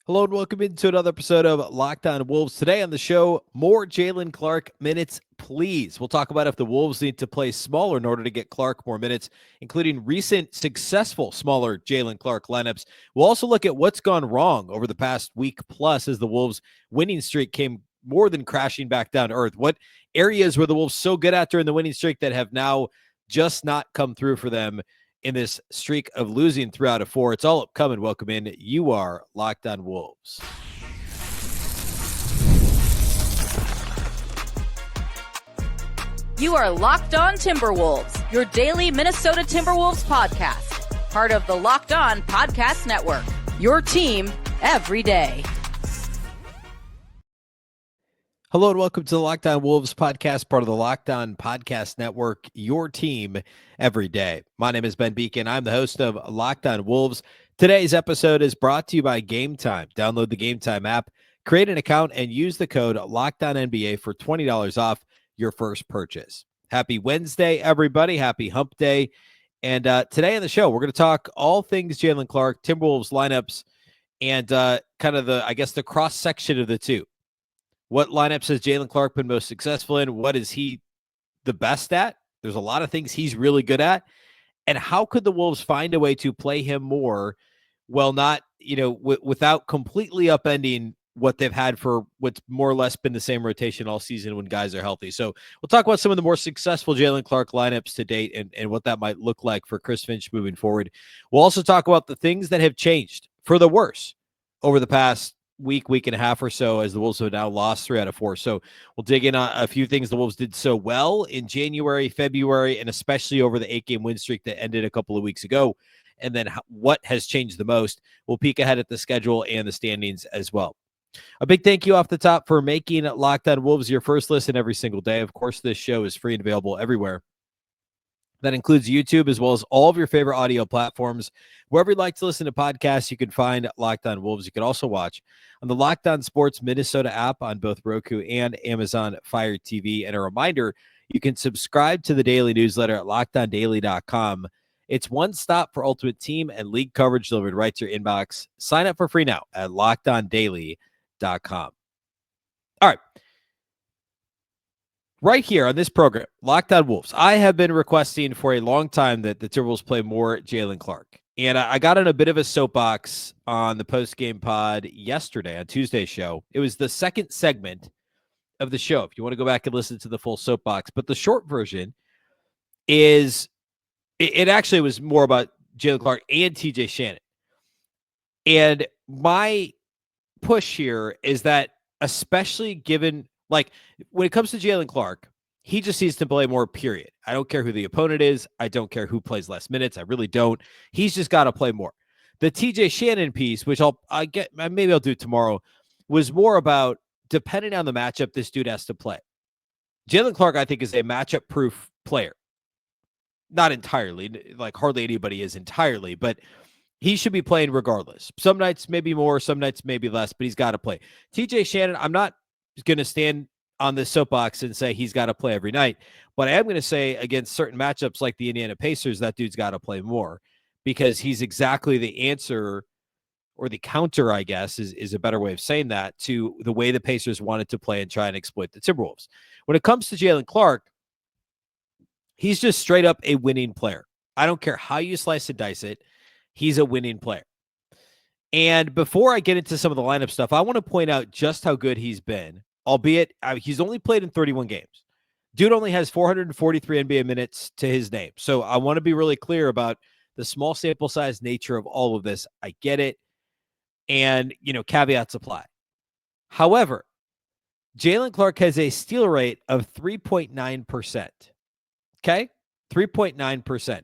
Hello and welcome into another episode of Locked On Wolves. Today on the show, more Jaylen Clark minutes, please. We'll talk about if the Wolves need to play smaller in order to get Clark more minutes, including recent successful smaller Jaylen Clark lineups. We'll also look at what's gone wrong over the past week plus as the Wolves' winning streak came more than crashing back down to earth. What areas were the Wolves so good at during the winning streak that have now just not come through for them in this streak of losing 3 out of 4. It's all upcoming. Welcome in. You are Locked On Wolves. You are Locked On Timberwolves, your daily Minnesota Timberwolves podcast. Part of the Locked On Podcast Network, your team every day. Hello and welcome to the Locked On Wolves podcast, part of the Locked On Podcast Network, your team every day. My name is Beecken. I'm the host of Locked On Wolves. Today's episode is brought to you by Game Time. Download the Game Time app, create an account, and use the code LOCKEDONNBA for $20 off your first purchase. Happy Wednesday, everybody. Happy hump day. And today on the show, we're going to talk all things Jaylen Clark, Timberwolves lineups, and kind of the cross-section of the two. What lineups has Jaylen Clark been most successful in? What is he the best at? There's a lot of things he's really good at. And how could the Wolves find a way to play him more while not, without completely upending what they've had for what's more or less been the same rotation all season when guys are healthy? So we'll talk about some of the more successful Jaylen Clark lineups to date and what that might look like for Chris Finch moving forward. We'll also talk about the things that have changed for the worse over the past week and a half or so, as the Wolves have now lost 3 out of 4. So we'll dig in on a few things the Wolves did so well in January, February, and especially over the 8-game win streak that ended a couple of weeks ago. And then what has changed the most. We'll peek ahead at the schedule and the standings as well. A big thank you off the top for making Locked On Wolves your first listen every single day. Of course, this show is free and available everywhere. That includes YouTube as well as all of your favorite audio platforms. Wherever you'd like to listen to podcasts, you can find Locked On Wolves. You can also watch on the Locked On Sports Minnesota app on both Roku and Amazon Fire TV. And a reminder, you can subscribe to the daily newsletter at lockedondaily.com. It's one stop for ultimate team and league coverage delivered right to your inbox. Sign up for free now at lockedondaily.com. All right. Right here on this program, Locked On Wolves, I have been requesting for a long time that the Timberwolves play more Jaylen Clark. And I got in a bit of a soapbox on the post-game pod yesterday on Tuesday's show. It was the second segment of the show, if you want to go back and listen to the full soapbox. But the short version is, it actually was more about Jaylen Clark and TJ Shannon. And my push here is that, especially given, like, when it comes to Jaylen Clark, he just needs to play more, period. I don't care who the opponent is. I don't care who plays less minutes. I really don't. He's just got to play more. The TJ Shannon piece, which maybe I'll do tomorrow, was more about, depending on the matchup this dude has to play. Jaylen Clark, I think, is a matchup-proof player. Not entirely, like hardly anybody is entirely, but he should be playing regardless. Some nights maybe more, some nights maybe less, but he's got to play. TJ Shannon, I'm not going to stand on this soapbox and say he's got to play every night, but I am going to say against certain matchups like the Indiana Pacers, that dude's got to play more, because he's exactly the answer, or the counter, I guess, is a better way of saying that, to the way the Pacers wanted to play and try and exploit the Timberwolves. When it comes to Jaylen Clark, he's just straight up a winning player. I don't care how you slice and dice it. He's a winning player. And before I get into some of the lineup stuff, I want to point out just how good he's been, albeit he's only played in 31 games. Dude only has 443 NBA minutes to his name. So I want to be really clear about the small sample size nature of all of this. I get it. And, caveats apply. However, Jaylen Clark has a steal rate of 3.9%. Okay? 3.9%.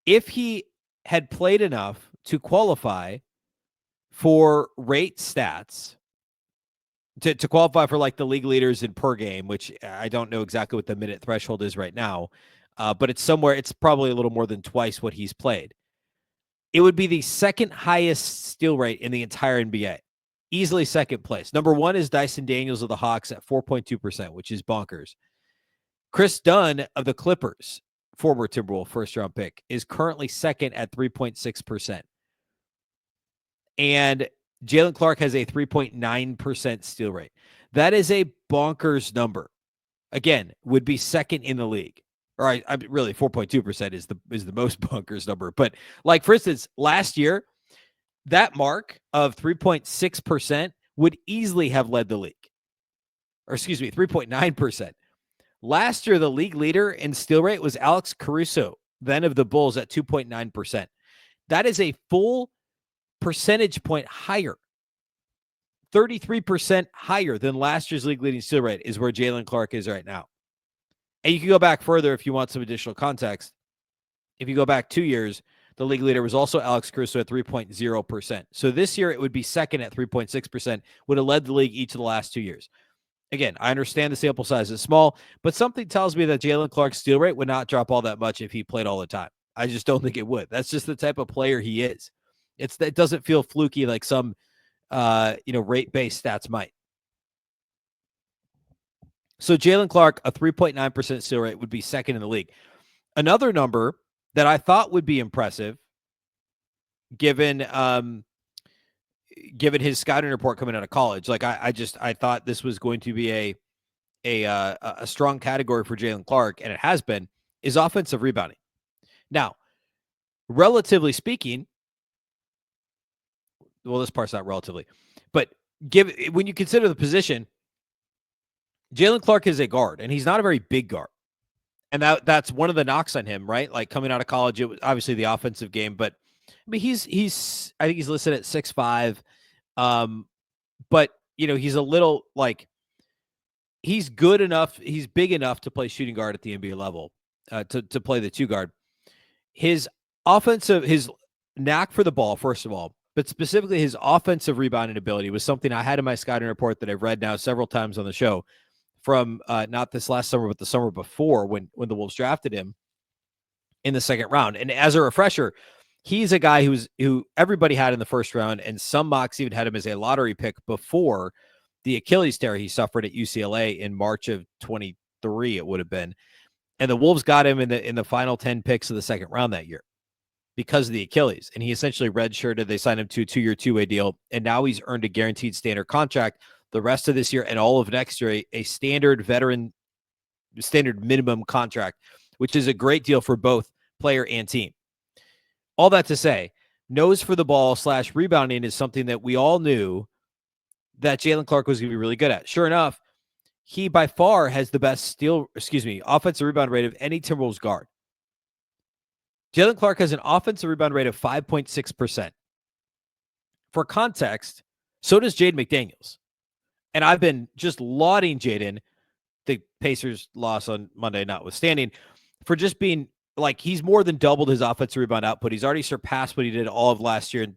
If he had played enough to qualify for rate stats, to qualify for like the league leaders in per game, which I don't know exactly what the minute threshold is right now, but it's probably a little more than twice what he's played. It would be the second highest steal rate in the entire NBA. Easily second place. Number one is Dyson Daniels of the Hawks at 4.2%, which is bonkers. Chris Dunn of the Clippers, former Timberwolves first-round pick, is currently second at 3.6%. And Jaylen Clark has a 3.9% steal rate. That is a bonkers number. Again, would be second in the league. All right, really 4.2% is the most bonkers number. But like, for instance, last year, that mark of 3.6% would easily have led the league. Or excuse me, 3.9%. Last year, the league leader in steal rate was Alex Caruso, then of the Bulls, at 2.9%. That is a full percentage point higher. 33% higher than last year's league leading steal rate is where Jaylen Clark is right now. And you can go back further if you want some additional context. If you go back 2 years, the league leader was also Alex Caruso at 3.0%. So this year it would be second at 3.6%, would have led the league each of the last 2 years. Again, I understand the sample size is small, but something tells me that Jaylen Clark's steal rate would not drop all that much if he played all the time. I just don't think it would. That's just the type of player he is. It doesn't feel fluky like some rate-based stats might. So Jaylen Clark, a 3.9% steal rate, would be second in the league. Another number that I thought would be impressive, given his scouting report coming out of college. Like I thought this was going to be a strong category for Jaylen Clark, and it has been, is offensive rebounding. Now, relatively speaking, well, this part's not relatively, but when you consider the position, Jaylen Clark is a guard, and he's not a very big guard. And that's one of the knocks on him, right? Like, coming out of college, it was obviously the offensive game, but I mean, he's I think he's listed at 6'5". But he's a little, like, he's good enough, he's big enough to play shooting guard at the NBA level, to play the 2 guard. His knack for the ball, first of all, but specifically his offensive rebounding ability was something I had in my scouting report that I've read now several times on the show, from not this last summer, but the summer before, when the Wolves drafted him in the second round. And as a refresher, he's a guy who everybody had in the first round, and some mocks even had him as a lottery pick before the Achilles tear he suffered at UCLA in March of 23, it would have been. And the Wolves got him in the final 10 picks of the second round that year because of the Achilles. And he essentially redshirted. They signed him to a 2-year, 2-way deal. And now he's earned a guaranteed standard contract the rest of this year and all of next year, a standard minimum contract, which is a great deal for both player and team. All that to say, nose for the ball / rebounding is something that we all knew that Jaylen Clark was going to be really good at. Sure enough, he by far has the best offensive rebound rate of any Timberwolves guard. Jaylen Clark has an offensive rebound rate of 5.6%. For context, so does Jaden McDaniels. And I've been just lauding Jaden, the Pacers loss on Monday notwithstanding, for just being like, he's more than doubled his offensive rebound output. He's already surpassed what he did all of last year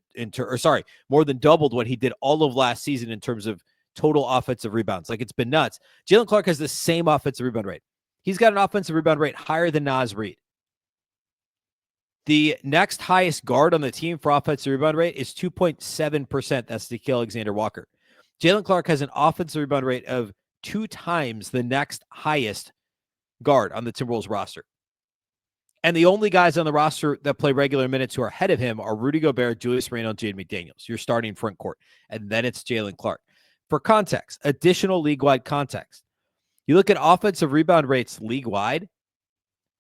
more than doubled what he did all of last season in terms of total offensive rebounds. Like, it's been nuts. Jaylen Clark has the same offensive rebound rate. He's got an offensive rebound rate higher than Naz Reid. The next highest guard on the team for offensive rebound rate is 2.7%. That's Nickeil Alexander-Walker. Jaylen Clark has an offensive rebound rate of 2 times the next highest guard on the Timberwolves roster. And the only guys on the roster that play regular minutes who are ahead of him are Rudy Gobert, Julius Randle, and Jaden McDaniels. You're starting front court. And then it's Jaylen Clark. For context, additional league-wide context, you look at offensive rebound rates league-wide,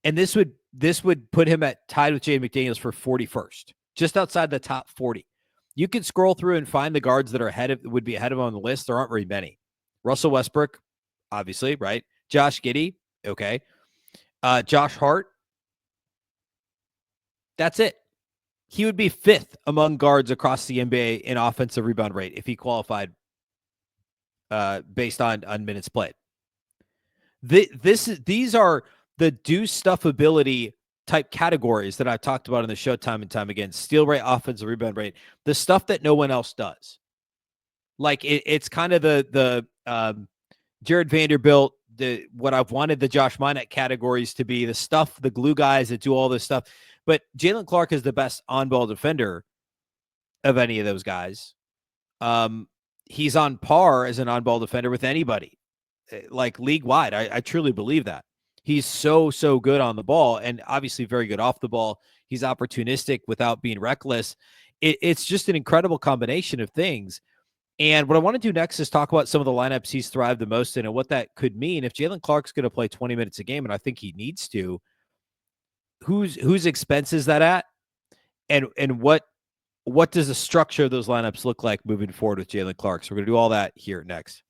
and this would put him tied with Jaden McDaniels for 41st, just outside the top 40. You can scroll through and find the guards that would be ahead of him on the list. There aren't very many. Russell Westbrook, obviously, right? Josh Giddey, okay. Josh Hart. That's it. He would be 5th among guards across the NBA in offensive rebound rate if he qualified based on minutes played. These are the do stuff ability type categories that I've talked about on the show time and time again. Steal rate, offensive rebound rate, the stuff that no one else does. Like, it's kind of the Jared Vanderbilt, what I've wanted the Josh Minott categories to be, the stuff, the glue guys that do all this stuff. But Jaylen Clark is the best on-ball defender of any of those guys. He's on par as an on-ball defender with anybody, like league-wide. I truly believe that. He's so good on the ball, and obviously very good off the ball. He's opportunistic without being reckless. it's just an incredible combination of things. And what I want to do next is talk about some of the lineups he's thrived the most in and what that could mean. If Jaylen Clark's going to play 20 minutes a game, and I think he needs to, whose expense is that at? And what does the structure of those lineups look like moving forward with Jaylen Clark? So we're going to do all that here next.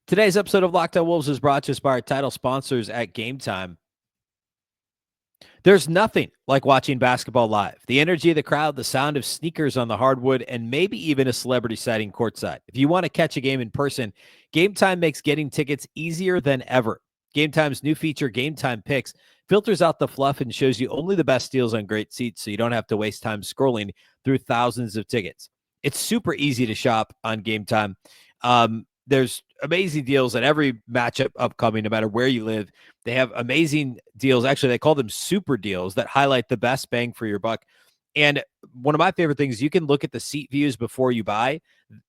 Today's episode of Locked On Wolves is brought to us by our title sponsors at Game Time. There's nothing like watching basketball live. The energy of the crowd, the sound of sneakers on the hardwood, and maybe even a celebrity sighting courtside. If you want to catch a game in person, Game Time makes getting tickets easier than ever. Game Time's new feature, Game Time Picks, filters out the fluff and shows you only the best deals on great seats so you don't have to waste time scrolling through thousands of tickets. It's super easy to shop on Game Time. There's amazing deals at every matchup upcoming, no matter where you live. They have amazing deals. Actually, they call them super deals that highlight the best bang for your buck. And one of my favorite things, you can look at the seat views before you buy,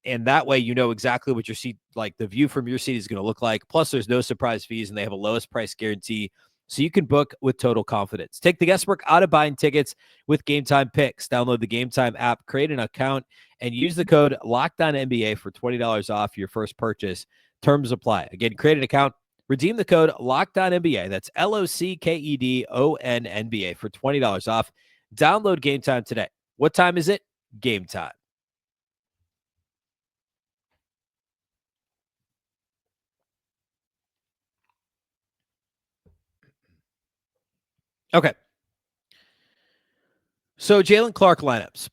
and that way you know exactly what your seat, like the view from your seat, is going to look like. Plus, there's no surprise fees, and they have a lowest price guarantee, so you can book with total confidence. Take the guesswork out of buying tickets with Game Time Picks. Download the Game Time app, create an account, and use the code LOCKEDONNBA for $20 off your first purchase. Terms apply. Again, create an account, redeem the code LOCKEDONNBA. That's LOCKEDONNBA for $20 off. Download Game Time today. What time is it? Game time. Okay. So Jaylen Clark lineups.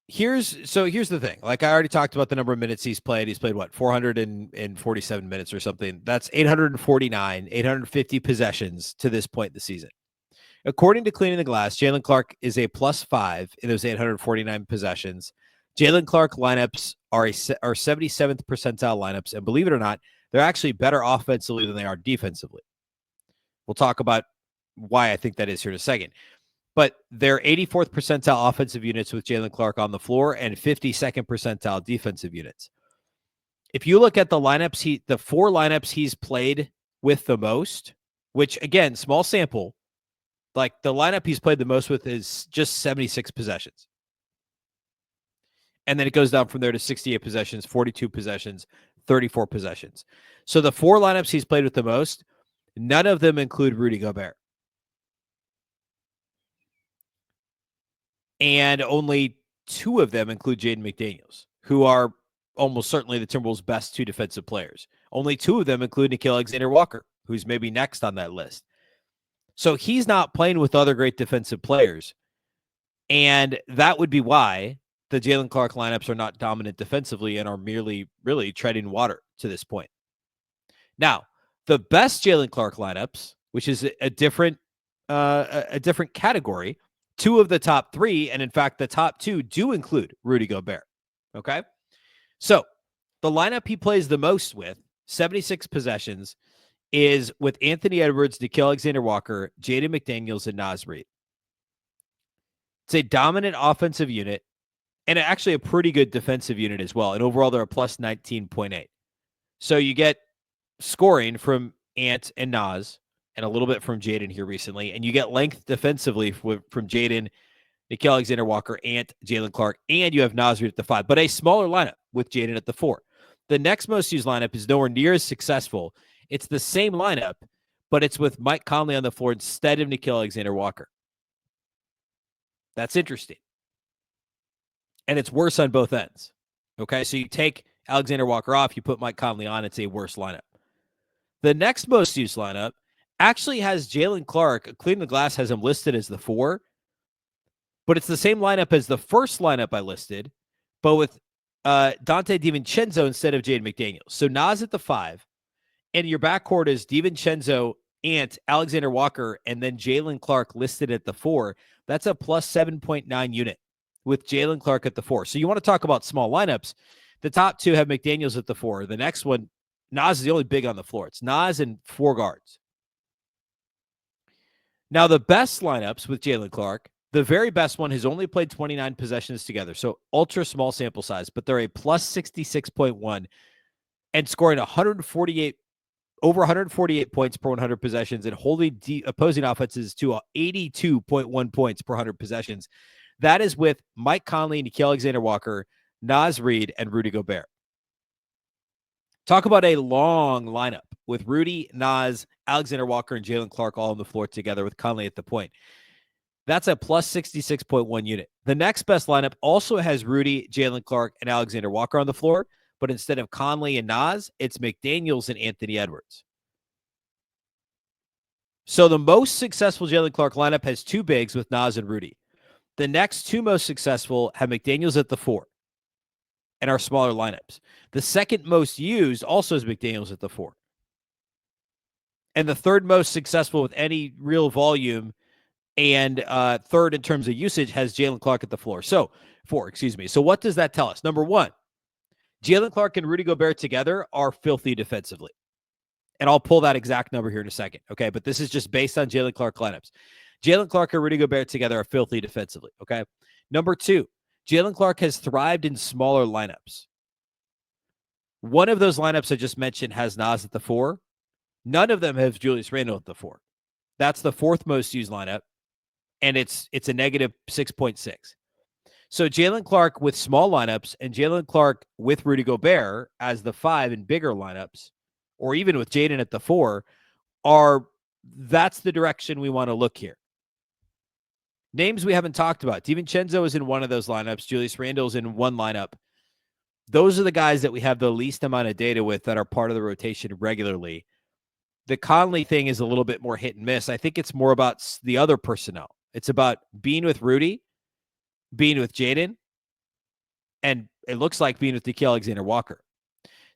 Here's the thing. Like I already talked about the number of minutes he's played. He's played what, 447 minutes or something. That's 849, 850 possessions to this point in the season. According to Cleaning the Glass, Jaylen Clark is a +5 in those 849 possessions. Jaylen Clark lineups are 77th percentile lineups, and believe it or not, they're actually better offensively than they are defensively. We'll talk about why I think that is here in a second. But they're 84th percentile offensive units with Jaylen Clark on the floor and 52nd percentile defensive units. If you look at the lineups, the 4 lineups he's played with the most, which again, small sample, like the lineup he's played the most with is just 76 possessions. And then it goes down from there to 68 possessions, 42 possessions, 34 possessions. So the 4 lineups he's played with the most, none of them include Rudy Gobert. And only 2 of them include Jaden McDaniels, who are almost certainly the Timberwolves' best 2 defensive players. Only 2 of them include Nickeil Alexander-Walker, who's maybe next on that list. So he's not playing with other great defensive players. And that would be why the Jaylen Clark lineups are not dominant defensively and are merely really treading water to this point. Now, the best Jaylen Clark lineups, which is a different category, 2 of the top 3, and in fact, the top 2 do include Rudy Gobert. Okay? So the lineup he plays the most with, 76 possessions, is with Anthony Edwards, Nickeil Alexander-Walker, Jaden McDaniels, and Naz Reid. It's a dominant offensive unit and actually a pretty good defensive unit as well. And overall, they're a plus 19.8. So you get scoring from Ant and Naz and a little bit from Jaden here recently, and you get length defensively from Jaden, Nickeil Alexander-Walker, Ant, Jaylen Clark, and you have Naz Reid at the 5, but a smaller lineup with Jaden at the 4. The next most used lineup is nowhere near as successful. It's the same lineup, but it's with Mike Conley on the floor instead of Nickeil Alexander-Walker. That's interesting. And it's worse on both ends. Okay, so you take Alexander-Walker off, you put Mike Conley on, it's a worse lineup. The next most used lineup actually has Jaylen Clark. Clean the Glass has him listed as the 4, but it's the same lineup as the first lineup I listed, but with Dante DiVincenzo instead of Jaden McDaniels. So Naz at the 5, and your backcourt is DiVincenzo, Ant, Alexander-Walker, and then Jaylen Clark listed at the 4. That's a plus 7.9 unit with Jaylen Clark at the 4. So you want to talk about small lineups. The top 2 have McDaniels at the 4. The next one, Naz is the only big on the floor. It's Naz and 4 guards. Now, the best lineups with Jaylen Clark, the very best one has only played 29 possessions together, so ultra small sample size, but they're a plus 66.1 and scoring over 148 points per 100 possessions and holding opposing offenses to 82.1 points per 100 possessions. That is with Mike Conley, Nickeil Alexander-Walker, Naz Reid, and Rudy Gobert. Talk about a long lineup with Rudy, Naz, Alexander-Walker, and Jaylen Clark all on the floor together with Conley at the point. That's a plus 66.1 unit. The next best lineup also has Rudy, Jaylen Clark, and Alexander-Walker on the floor, but instead of Conley and Naz, it's McDaniels and Anthony Edwards. So the most successful Jaylen Clark lineup has two bigs with Naz and Rudy. The next two most successful have McDaniels at the 4 and our smaller lineups. The second most used also is McDaniels at the 4. And the third most successful with any real volume and third in terms of usage has Jaylen Clark at the 4. So what does that tell us? Number one, Jaylen Clark and Rudy Gobert together are filthy defensively. And I'll pull that exact number here in a second, okay? But this is just based on Jaylen Clark lineups. Jaylen Clark and Rudy Gobert together are filthy defensively, okay? Number two, Jaylen Clark has thrived in smaller lineups. One of those lineups I just mentioned has Naz at the 4. None of them have Julius Randle at the 4. That's the fourth most used lineup, and it's a negative 6.6. So Jaylen Clark with small lineups and Jaylen Clark with Rudy Gobert as the 5 in bigger lineups, or even with Jaden at the 4, that's the direction we want to look here. Names we haven't talked about. DiVincenzo is in one of those lineups. Julius Randle is in one lineup. Those are the guys that we have the least amount of data with that are part of the rotation regularly. The Conley thing is a little bit more hit and miss. I think it's more about the other personnel. It's about being with Rudy, being with Jaden, and it looks like being with Nickeil Alexander-Walker.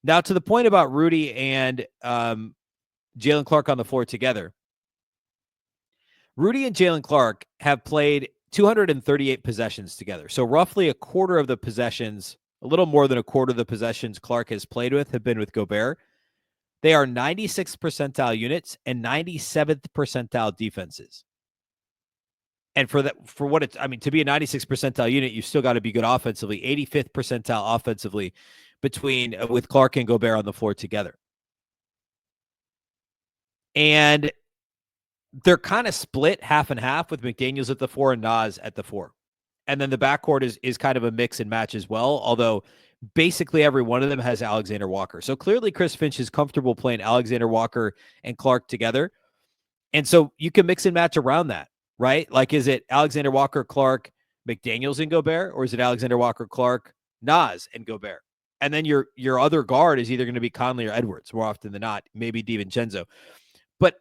Now, to the point about Rudy and Jaylen Clark on the floor together, Rudy and Jaylen Clark have played 238 possessions together. So roughly a quarter of the possessions, a little more than a quarter of the possessions Clark has played with have been with Gobert. They are 96th percentile units and 97th percentile defenses. And to be a 96th percentile unit, you've still got to be good offensively. 85th percentile offensively with Clark and Gobert on the floor together. And they're kind of split half and half with McDaniels at the 4 and Naz at the 4. And then the backcourt is kind of a mix and match as well, although basically every one of them has Alexander-Walker. So clearly Chris Finch is comfortable playing Alexander-Walker and Clark together. And so you can mix and match around that, right? Like, is it Alexander-Walker, Clark, McDaniels, and Gobert? Or is it Alexander-Walker, Clark, Naz, and Gobert? And then your other guard is either going to be Conley or Edwards more often than not, maybe DiVincenzo. But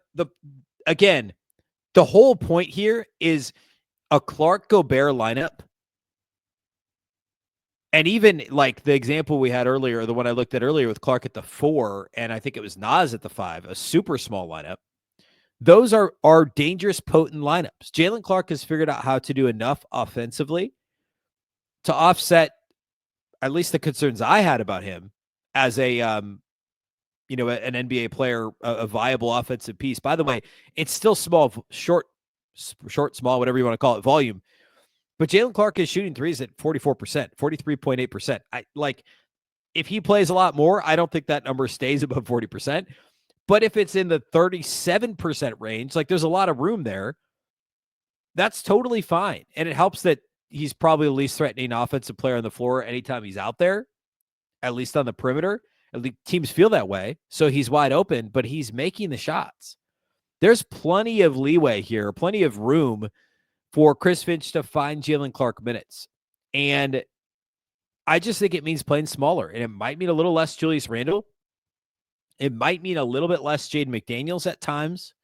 again, the whole point here is a Clark-Gobert lineup. And even like the example we had earlier, the one I looked at earlier with Clark at the 4, and I think it was Naz at the 5, a super small lineup. Those are dangerous, potent lineups. Jaylen Clark has figured out how to do enough offensively to offset at least the concerns I had about him as an NBA player, a viable offensive piece. By the way, it's still small, short, small, whatever you want to call it, volume. But Jaylen Clark is shooting threes at 44%, 43.8%. If he plays a lot more, I don't think that number stays above 40%. But if it's in the 37% range, there's a lot of room there. That's totally fine. And it helps that he's probably the least threatening offensive player on the floor anytime he's out there, at least on the perimeter. At least teams feel that way. So he's wide open, but he's making the shots. There's plenty of leeway here, plenty of room for Chris Finch to find Jaylen Clark minutes. And I just think it means playing smaller. And it might mean a little less Julius Randle. It might mean a little bit less Jaden McDaniels at times.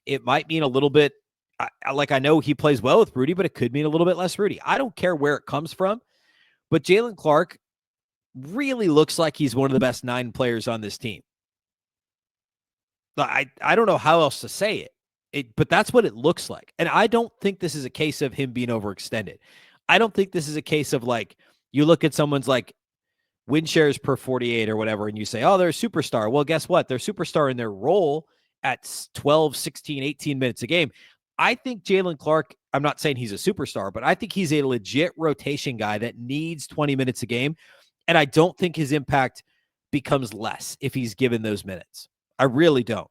It might mean a little bit, I know he plays well with Rudy, but it could mean a little bit less Rudy. I don't care where it comes from. But Jaylen Clark really looks like he's one of the best 9 players on this team. I don't know how else to say it. But that's what it looks like. And I don't think this is a case of him being overextended. I don't think this is a case of you look at someone's win shares per 48 or whatever, and you say, oh, they're a superstar. Well, guess what? They're a superstar in their role at 12, 16, 18 minutes a game. I think Jaylen Clark, I'm not saying he's a superstar, but I think he's a legit rotation guy that needs 20 minutes a game. And I don't think his impact becomes less if he's given those minutes. I really don't.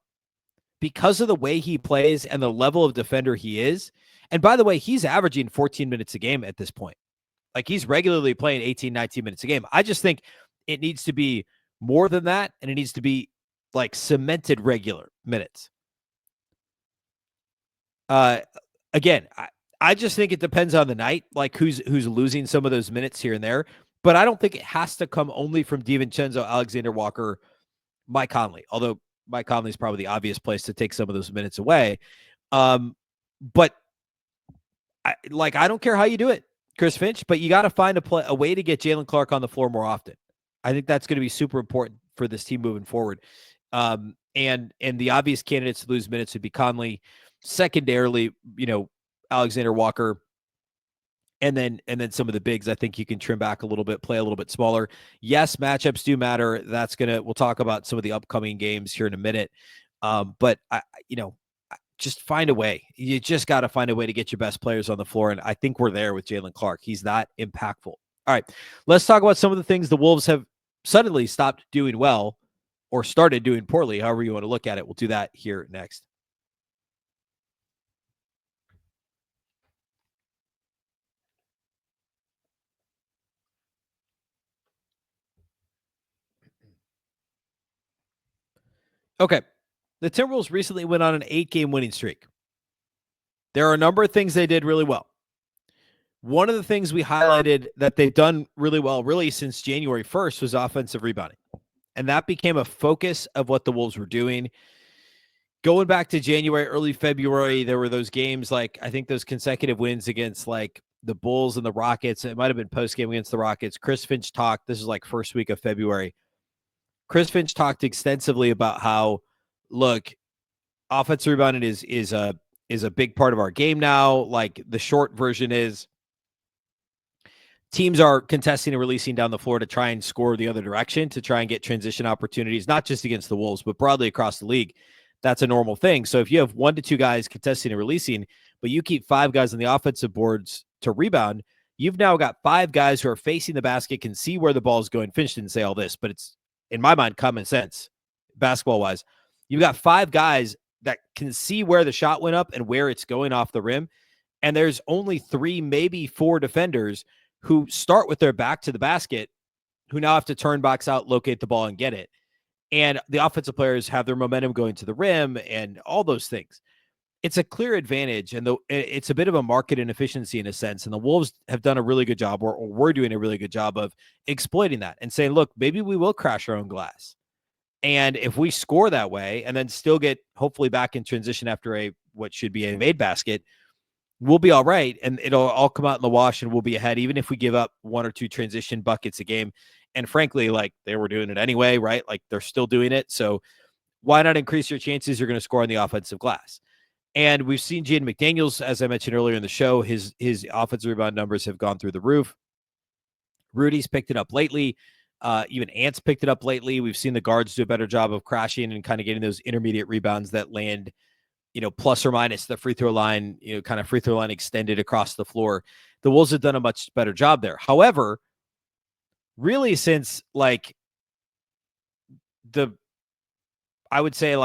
Because of the way he plays and the level of defender he is. And by the way, he's averaging 14 minutes a game at this point. Like he's regularly playing 18, 19 minutes a game. I just think it needs to be more than that. And it needs to be like cemented regular minutes. Again, I just think it depends on the night, like who's losing some of those minutes here and there. But I don't think it has to come only from DiVincenzo, Alexander Walker, Mike Conley, although Mike Conley is probably the obvious place to take some of those minutes away. But I don't care how you do it, Chris Finch, but you got to find a way to get Jaylen Clark on the floor more often. I think that's going to be super important for this team moving forward. And the obvious candidates to lose minutes would be Conley, secondarily, Alexander Walker, and then some of the bigs. I think you can trim back a little bit, play a little bit smaller. Yes, matchups do matter. We'll talk about some of the upcoming games here in a minute. But just find a way. You just got to find a way to get your best players on the floor. And I think we're there with Jaylen Clark. He's that impactful. All right, let's talk about some of the things the Wolves have suddenly stopped doing well or started doing poorly, however you want to look at it. We'll do that here next. Okay. The Timberwolves recently went on an 8-game winning streak. There are a number of things they did really well. One of the things we highlighted that they've done really well, really since January 1st, was offensive rebounding. And that became a focus of what the Wolves were doing. Going back to January, early February, there were those games like, I think those consecutive wins against like the Bulls and the Rockets. It might have been post-game against the Rockets. Chris Finch talked, this is like first week of February. Chris Finch talked extensively about how, look, offensive rebounding is a big part of our game now. Like the short version is teams are contesting and releasing down the floor to try and score the other direction, to try and get transition opportunities, not just against the Wolves, but broadly across the league. That's a normal thing. So if you have 1 to 2 guys contesting and releasing, but you keep 5 guys on the offensive boards to rebound, you've now got 5 guys who are facing the basket, can see where the ball is going. Finch didn't say all this, but it's, in my mind, common sense, basketball-wise. You've got 5 guys that can see where the shot went up and where it's going off the rim, and there's only 3, maybe 4 defenders who start with their back to the basket, who now have to turn box out, locate the ball, and get it. And the offensive players have their momentum going to the rim and all those things. It's a clear advantage, and it's a bit of a market inefficiency in a sense. And the Wolves have done a really good job, or we're doing a really good job of exploiting that and saying, look, maybe we will crash our own glass. And if we score that way and then still get hopefully back in transition after what should be a made basket, we'll be all right. And it'll all come out in the wash and we'll be ahead, even if we give up 1 or 2 transition buckets a game. And frankly, like they were doing it anyway, right? Like they're still doing it. So why not increase your chances? You're going to score on the offensive glass. And we've seen Jaden McDaniels, as I mentioned earlier in the show, his offensive rebound numbers have gone through the roof. Rudy's picked it up lately. Even Ant's picked it up lately. We've seen the guards do a better job of crashing and kind of getting those intermediate rebounds that land, plus or minus the free throw line, kind of free throw line extended across the floor. The Wolves have done a much better job there. However, really since I would say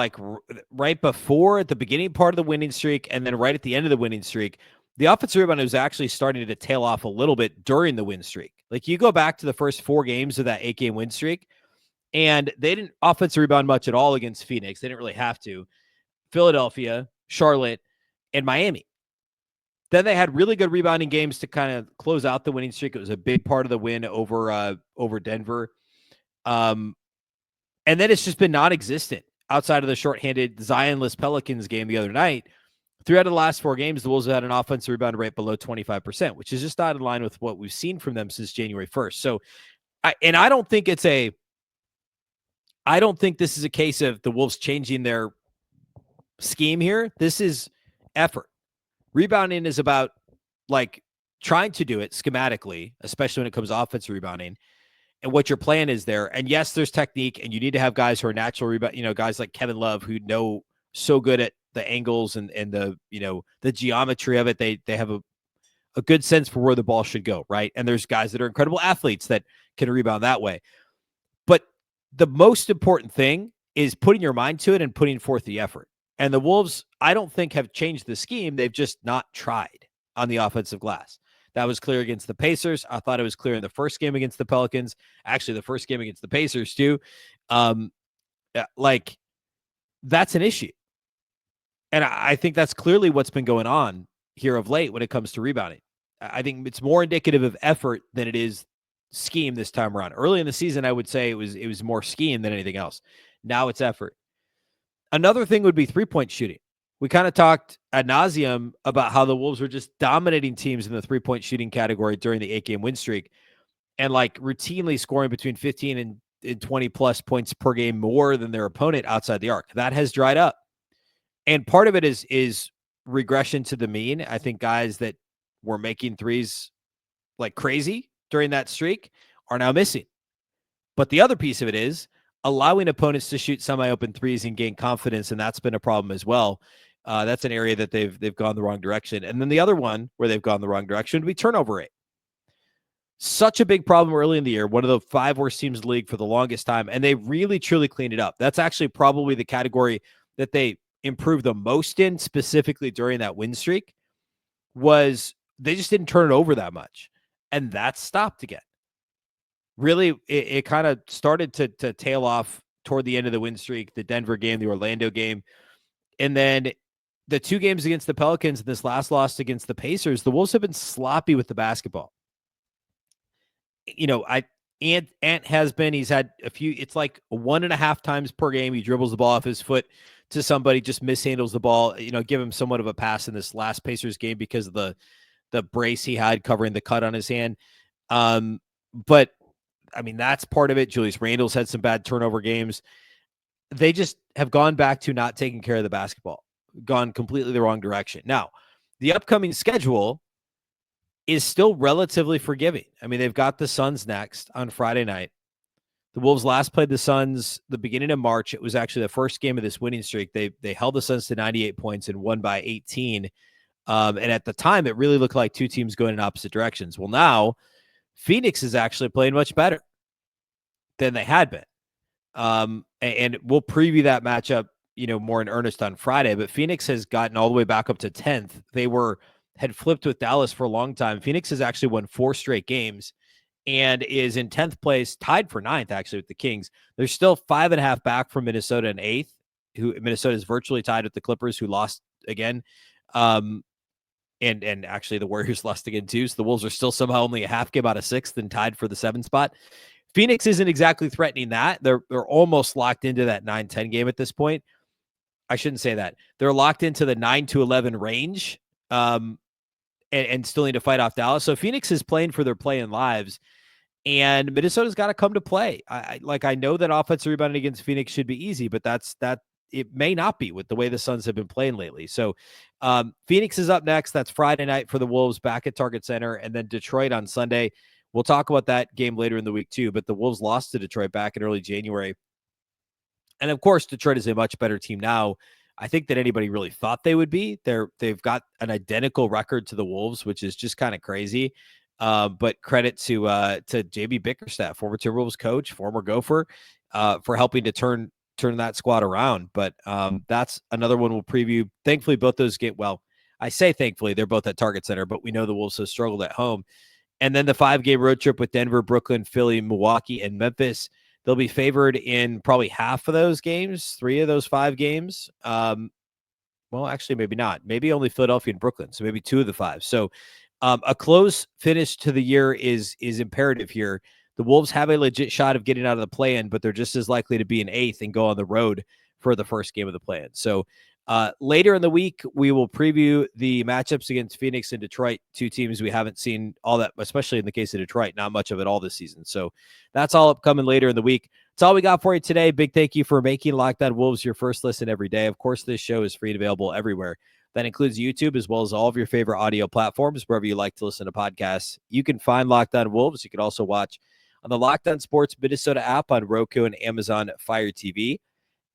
right before, at the beginning part of the winning streak and then right at the end of the winning streak, the offensive rebound was actually starting to tail off a little bit during the win streak. Like you go back to the first 4 games of that 8-game win streak, and they didn't offensive rebound much at all against Phoenix. They didn't really have to. Philadelphia, Charlotte, and Miami. Then they had really good rebounding games to kind of close out the winning streak. It was a big part of the win over Denver. And then it's just been non-existent outside of the shorthanded Zionless Pelicans game the other night. 3 out of the last 4 games, the Wolves have had an offensive rebound rate below 25%, which is just not in line with what we've seen from them since January 1st. So, I don't think this is a case of the Wolves changing their scheme here. This is effort. Rebounding is about trying to do it schematically, especially when it comes to offensive rebounding, and what your plan is there. And yes, there's technique, and you need to have guys who are natural rebound, guys like Kevin Love who know so good at the angles and the geometry of it. They have a good sense for where the ball should go, right? And there's guys that are incredible athletes that can rebound that way. But the most important thing is putting your mind to it and putting forth the effort. And the Wolves, I don't think, have changed the scheme. They've just not tried on the offensive glass. That was clear against the Pacers. I thought it was clear in the first game against the Pelicans. Actually, the first game against the Pacers, too. Like, that's an issue. And I think that's clearly what's been going on here of late when it comes to rebounding. I think it's more indicative of effort than it is scheme this time around. Early in the season, I would say it was more scheme than anything else. Now it's effort. Another thing would be three-point shooting. We kind of talked ad nauseum about how the Wolves were just dominating teams in the three-point shooting category during the 8-game win streak and like routinely scoring between 15 and 20 plus points per game more than their opponent outside the arc. That has dried up. And part of it is regression to the mean. I think guys that were making threes like crazy during that streak are now missing. But the other piece of it is allowing opponents to shoot semi-open threes and gain confidence, and that's been a problem as well. That's an area that they've gone the wrong direction. And then the other one where they've gone the wrong direction would be turnover rate. Such a big problem early in the year, one of the 5 worst teams in the league for the longest time, and they really, truly cleaned it up. That's actually probably the category that they improved the most in, specifically during that win streak, was they just didn't turn it over that much. And that stopped again. Really, it kind of started to tail off toward the end of the win streak, the Denver game, the Orlando game. And then the 2 games against the Pelicans and this last loss against the Pacers, the Wolves have been sloppy with the basketball. You know, Ant has been, he's had a few, it's like 1.5 times per game. He dribbles the ball off his foot to somebody, just mishandles the ball, give him somewhat of a pass in this last Pacers game because of the brace he had covering the cut on his hand. But I mean, that's part of it. Julius Randle's had some bad turnover games. They just have gone back to not taking care of the basketball, gone completely the wrong direction. Now, the upcoming schedule is still relatively forgiving. I mean, they've got the Suns next on Friday night. The Wolves last played the Suns the beginning of March. It was actually the first game of this winning streak. They held the Suns to 98 points and won by 18. And at the time, it really looked like 2 teams going in opposite directions. Well, now Phoenix is actually playing much better than they had been. And we'll preview that matchup, more in earnest on Friday. But Phoenix has gotten all the way back up to 10th. They had flipped with Dallas for a long time. Phoenix has actually won 4 straight games and is in 10th place, tied for 9th, actually, with the Kings. They're still 5.5 back from Minnesota in 8th, who Minnesota is virtually tied with the Clippers, who lost again. And actually the Warriors lost again too. So the Wolves are still somehow only a half game out of 6th and tied for the 7th spot. Phoenix isn't exactly threatening that. They're almost locked into that 9-10 game at this point. I shouldn't say that. They're locked into the 9-11 range. And still need to fight off Dallas. So Phoenix is playing for their play-in lives, and Minnesota's got to come to play. I know that offensive rebounding against Phoenix should be easy, but it may not be with the way the Suns have been playing lately. So Phoenix is up next. That's Friday night for the Wolves back at Target Center, and then Detroit on Sunday. We'll talk about that game later in the week too, but the Wolves lost to Detroit back in early January. And of course, Detroit is a much better team now, I think, that anybody really thought they would be. They've got an identical record to the Wolves, which is just kind of crazy. But credit to JB Bickerstaff, former Timberwolves coach, former Gopher, for helping to turn that squad around. But that's another one we'll preview. Thankfully, both those I say thankfully, they're both at Target Center, but we know the Wolves have struggled at home. And then the 5-game road trip with Denver, Brooklyn, Philly, Milwaukee, and Memphis. They'll be favored in probably half of those games, 3 of those 5 games. Well, actually, maybe not. Maybe only Philadelphia and Brooklyn, so maybe 2 of the 5. So a close finish to the year is imperative here. The Wolves have a legit shot of getting out of the play-in, but they're just as likely to be in 8th and go on the road for the first game of the play-in. So later in the week, we will preview the matchups against Phoenix and Detroit, 2 teams we haven't seen all that, especially in the case of Detroit, not much of it all this season. So that's all upcoming later in the week. That's all we got for you today. Big thank you for making Locked On Wolves your first listen every day. Of course, this show is free and available everywhere. That includes YouTube, as well as all of your favorite audio platforms, wherever you like to listen to podcasts. You can find Locked On Wolves. You can also watch on the Locked On Sports Minnesota app on Roku and Amazon Fire TV.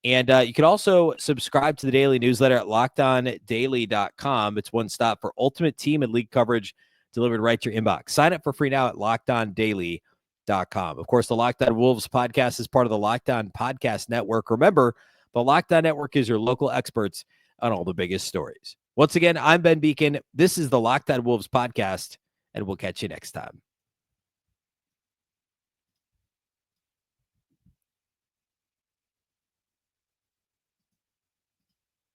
And you can also subscribe to the daily newsletter at LockedOnDaily.com. It's one stop for ultimate team and league coverage delivered right to your inbox. Sign up for free now at LockedOnDaily.com. lockdownwolves.com. Of course, the Locked On Wolves podcast is part of the Locked On Podcast Network. Remember, the Locked On Network is your local experts on all the biggest stories. Once again, I'm Ben Beecken. This is the Locked On Wolves podcast, and we'll catch you next time.